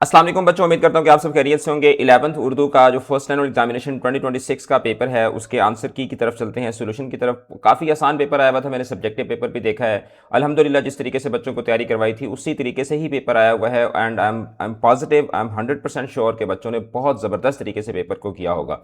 अस्सलाम वालेकुम बच्चों, उम्मीद करता हूँ कि आप सब खैरियत से होंगे। 11th उर्दू का जो फर्स्ट एनुअल एग्जामिनेशन 2026 का पेपर है उसके आंसर की तरफ चलते हैं, सोल्यूशन की तरफ। काफ़ी आसान पेपर आया हुआ था, मैंने सब्जेक्टिव पेपर भी देखा है। अल्हम्दुलिल्लाह जिस तरीके से बच्चों को तैयारी करवाई थी उसी तरीके से ही पेपर आया हुआ है। And I am positive, I am 100% sure कि बच्चों ने बहुत ज़बरदस्त तरीके से पेपर को किया होगा।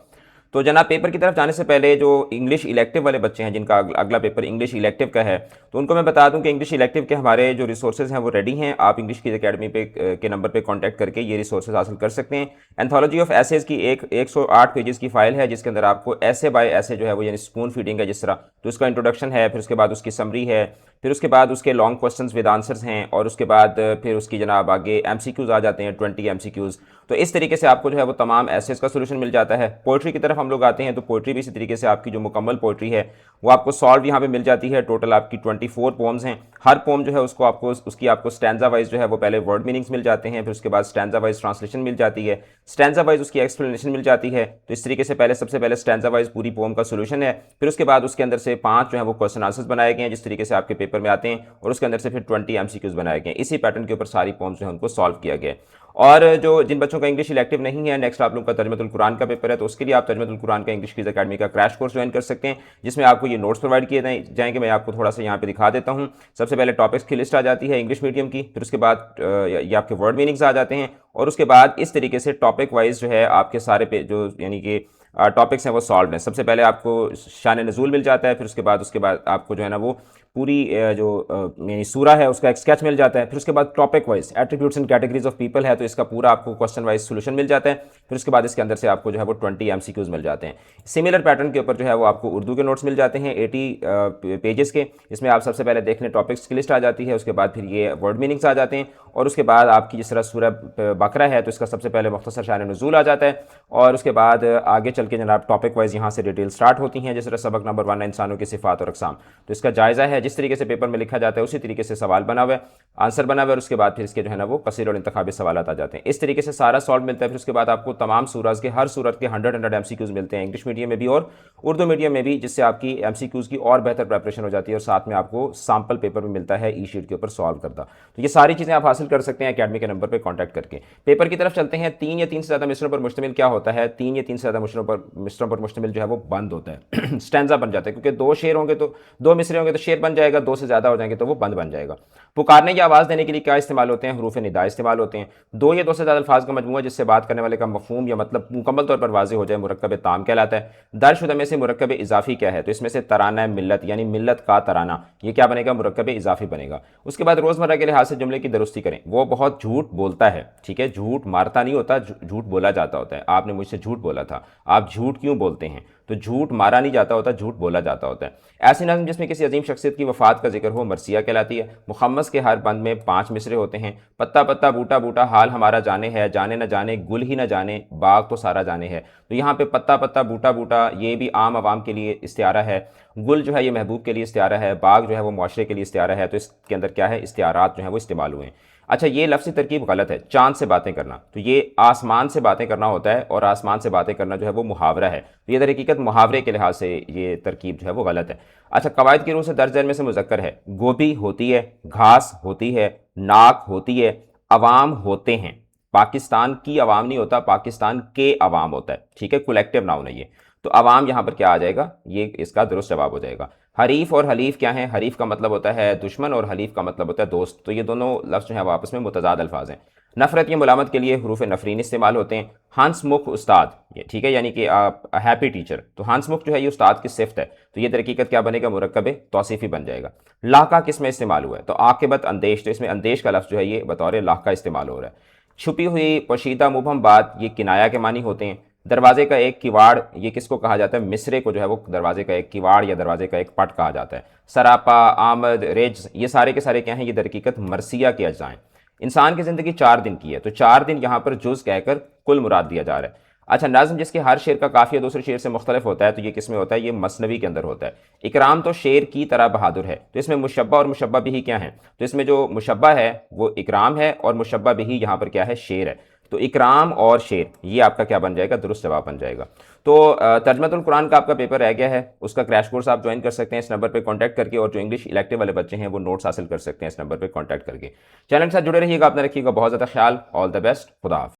तो जनाब, पेपर की तरफ जाने से पहले जो इंग्लिश इलेक्टिव वाले बच्चे हैं जिनका अगला पेपर इंग्लिश इलेक्टिव का है, तो उनको मैं बता दूं कि इंग्लिश इलेक्टिव के हमारे जो रिसोर्सेज हैं वो रेडी हैं। आप इंग्लिश की अकेडमी पे के नंबर पे कांटेक्ट करके ये रिसोर्सेज हासिल कर सकते हैं। एंथोलॉजी ऑफ एसेज की 108 पेजेस की फाइल है जिसके अंदर आपको ऐसे बाय ऐसे जो है वो यानी स्पून फीडिंग है जिस तरह, तो उसका इंट्रोडक्शन है, फिर उसके बाद उसकी समरी है, फिर उसके बाद उसके लॉन्ग क्वेश्चंस विद आंसर्स हैं, और उसके बाद फिर उसकी जनाब आगे एमसीक्यूज आ जाते हैं 20 एमसीक्यूज। तो इस तरीके से आपको जो है वो तमाम एसेज का सोल्यूशन मिल जाता है। पोइट्री की तरफ हम लोग आते हैं तो पोइट्री भी इसी तरीके से आपकी जो मुकम्मल पोइट्री है वो आपको सॉल्व यहाँ पे मिल जाती है। टोटल आपकी 24 पोम्स हैं। हर पोम जो है उसको आपको उसकी आपको स्टैंजा वाइज जो है वो पहले वर्ड मीनिंग्स मिल जाते हैं, फिर उसके बाद स्टैंजा वाइज ट्रांसलेशन मिल जाती है, स्टैंजा वाइज उसकी एक्सप्लेनेशन मिल जाती है। तो इस तरीके से पहले सबसे पहले स्टैंजा वाइज पूरी पोम का सोल्यूशन है, फिर उसके बाद उसके अंदर से 5 जो है वो क्वेश्चन आंसर्स बनाए गए हैं जिस तरीके से आपके पेपर में आते हैं, और उसके अंदर से फिर 20 एमसीक्यूज बनाए गए हैं। इसी पैटर्न के ऊपर सारी पोम्स जो है उनको सॉल्व किया गया है। और जो जिन बच्चों का इंग्लिश इलेक्टिव नहीं है, नेक्स्ट आप लोगों का तर्जुमतुल कुरान का पेपर है, तो उसके लिए आप तर्जुमतुल कुरान का इंग्लिश क्विज अकेडमी का क्रैश कोर्स ज्वाइन कर सकते हैं जिसमें आपको ये नोट्स प्रोवाइड किए जाएंगे। मैं आपको थोड़ा सा यहाँ पे दिखा देता हूँ। सबसे पहले टॉपिक्स की लिस्ट आ जाती है इंग्लिश मीडियम की, फिर उसके बाद ये आपके वर्ड मीनिंग्स आ जाते हैं, और उसके बाद इस तरीके से टॉपिक वाइज जो है आपके सारे पे जो यानी कि टॉपिक्स हैं वो सॉल्व हैं। सबसे पहले आपको शान नज़ूल मिल जाता है, फिर उसके बाद आपको जो है ना वो पूरी जो यानी सूरा है उसका एक स्केच मिल जाता है, फिर उसके बाद topic wise attributes and categories of people है तो इसका पूरा आपको क्वेश्चन वाइज सोल्यूशन मिल जाता है, फिर उसके बाद इसके अंदर से आपको जो है वो 20 एमसीक्यूज मिल जाते हैं। सिमिलर पैटर्न के ऊपर जो है वो आपको उर्दू के नोट्स मिल जाते हैं 80 पेजेस के। इसमें आप सबसे पहले देख लें टॉपिक्स की लिस्ट आ जाती है, उसके बाद फिर ये वर्ड मीनिंग्स आ जाते हैं, और उसके बाद आपकी जिस तरह सूरह बकरा है तो इसका सबसे पहले मुख्तसर शान नज़ूल आ जाता है, और उसके बाद आगे चल के जनाब टॉपिक वाइज यहाँ से डिटेल स्टार्ट होती हैं। जिस तरह सबक नंबर 1 इंसानों की सिफात और अक़साम, तो इसका जायज़ा है जिस तरीके से पेपर में लिखा जाता है उसी तरीके से सवाल बना हुआ है, आंसर बना हुआ है, और उसके बाद फिर इसके जो है ना वो कसीर और इंतखाबी सवाल आ जाते हैं। इस तरीके से सारा सॉल्व मिलता है। फिर उसके बाद आपको तमाम सूरज के हर सूरत के 100 एमसीक्यूज मिलते हैं इंग्लिश मीडियम में भी और उर्दू मीडियम में भी, जिससे आपकी एमसीक्यूज की और बेहतर प्रेपरेशन हो जाती है, और साथ में आपको सैम्पल पेपर भी मिलता है ई शीट के ऊपर सॉल्व करता। तो ये सारी चीज़ें आप हासिल कर सकते हैं अकेडमी के नंबर पर कॉन्टैक्ट करके। पेपर की तरफ चलते हैं। 3 या 3 से ज़्यादा मिसरों पर मुश्तमिल क्या होता है, 3 या 3 से ज़्यादा मिसरों पर मुश्तमिल जो है वो बंद होता है स्टैंजा बन जाता है, क्योंकि 2 शेर होंगे तो 2 मिसरे होंगे तो शेर बन जाएगा, 2 से ज़्यादा हो जाएंगे तो वो बंद बन जाएगा। पुकारने या आवाज़ देने के लिए क्या इस्तेमाल होते हैं, हरूफ निदा इस्तेमाल होते हैं। 2 या 2 से ज़्यादा अल्फाज का मजमूआ जिससे बात करने वाले का मफहूम या मतलब मुकम्मल तौर पर वाज़ेह हो जाए, मुरक्कब ताम कहलाता है। दरशुदा में से मुरक्कब इजाफी क्या है, तो इसमें से तराना मिल्लत यानी मिल्लत का तराना, ये क्या बनेगा, मुरक्कब इजाफी बनेगा। उसके बाद रोज़मर्रा के लिहाज से जुमले की दुरुस्ती करें। वो बहुत झूठ बोलता है, ठीक है, झूठ मारता नहीं होता, झूठ बोला जाता होता है। आपने मुझसे झूठ बोला था, आप झूठ क्यों बोलते हैं, तो झूठ मारा नहीं जाता होता, झूठ बोला जाता होता है। ऐसी नज़्म जिसमें किसी अजीम शख्सियत की वफात का जिक्र हो मरसिया कहलाती है। मुखम्मस के हर बंद में 5 मिसरे होते हैं। पत्ता पत्ता बूटा बूटा हाल हमारा जाने है, जाने न जाने गुल ही न जाने बाग तो सारा जाने है। तो यहाँ पे पत्ता पत्ता बूटा बूटा ये भी आम आवाम के लिए इस्तिआरा है, गुल जो है ये महबूब के लिए इस्तिआरा है, बाग जो है वो मुआशरे के लिए इस्तिआरा है। तो इसके अंदर क्या है, इस्तिआरात जो है वो इस्तेमाल हुए हैं। अच्छा, ये लफ्ज़ी तरकीब गलत है, चांद से बातें करना, तो ये आसमान से बातें करना होता है, और आसमान से बातें करना जो है वो मुहावरा है। तो ये दर हकीकत मुहावरे के लिहाज से ये तरकीब जो है वो गलत है। अच्छा, कवायद की रूह से दर्ज झैल में से मुज़क्कर है। गोभी होती है, घास होती है, नाक होती है, अवाम होते हैं। पाकिस्तान की अवाम नहीं होता, पाकिस्तान के अवाम होता है, ठीक है, कलेक्टिव नाउन है ये। तो अवाम यहाँ पर क्या आ जाएगा, ये इसका दुरुस्त जवाब हो जाएगा। हरीफ और हलीफ क्या है, हरीफ का मतलब होता है दुश्मन और हलीफ का मतलब होता है दोस्त। तो ये दोनों लफ्ज़ जो है वो आपस में मुतज़ाद अल्फाज हैं। नफ़रत या मुलामत के लिए हरूफ नफरीन इस्तेमाल होते हैं। हंसमुख उस्ताद, ये ठीक है, यानी कि हैप्पी टीचर, तो हंसमुख जो है ये उस्ताद की सिफ्त है, तो ये दरहकीकत क्या बनेगा, मुरक्कब तौसीफ़ी बन जाएगा। लाका किस में इस्तेमाल हुआ है, तो आक़िबत अंदेश, तो इसमें अंदेश का लफ्ज़ जो है ये बतौर लाका इस्तेमाल हो रहा है। छुपी हुई पोशीदा मुबहम बात, ये किनाया के मानी होते हैं। दरवाजे का एक किवाड़, ये किसको कहा जाता है, मिसरे को जो है वो दरवाजे का एक किवाड़ या दरवाजे का एक पट कहा जाता है। सरापा, आमद, रेज, ये सारे के सारे क्या हैं, ये दरहकीकत मरसिया के अज्जाएं। इंसान की ज़िंदगी 4 दिन की है, तो 4 दिन यहाँ पर जुज़ कहकर कुल मुराद दिया जा रहा है। अच्छा, नज़्म जिसके हर शेर का काफ़िया दूसरे शेर से मुख्तलिफ होता है, तो ये किस में होता है, ये मसनवी के अंदर होता है। इकराम तो शेर की तरह बहादुर है, तो इसमें मुशब्बा और मुशब्बा बिही क्या है, तो इसमें जो मुशब्बा है वो इकराम है, और मुशब्बा बिही यहाँ पर क्या है, शेर है। तो इकराम और शेर, ये आपका क्या बन जाएगा, दुरुस्त जवाब बन जाएगा। तो तर्जमतुल कुरान का आपका पेपर रह गया है, उसका क्रैश कोर्स आप ज्वाइन कर सकते हैं इस नंबर पर कॉन्टैक्ट करके, और जो इंग्लिश इलेक्टिव वाले बच्चे हैं वो नोट्स हासिल कर सकते हैं इस नंबर पर कॉन्टैक्ट करके। चैनल के साथ जुड़े रहिएगा, अपना रखिएगा बहुत ज़्यादा ख्याल। ऑल द बेस्ट, खुदा हाफ़िज़।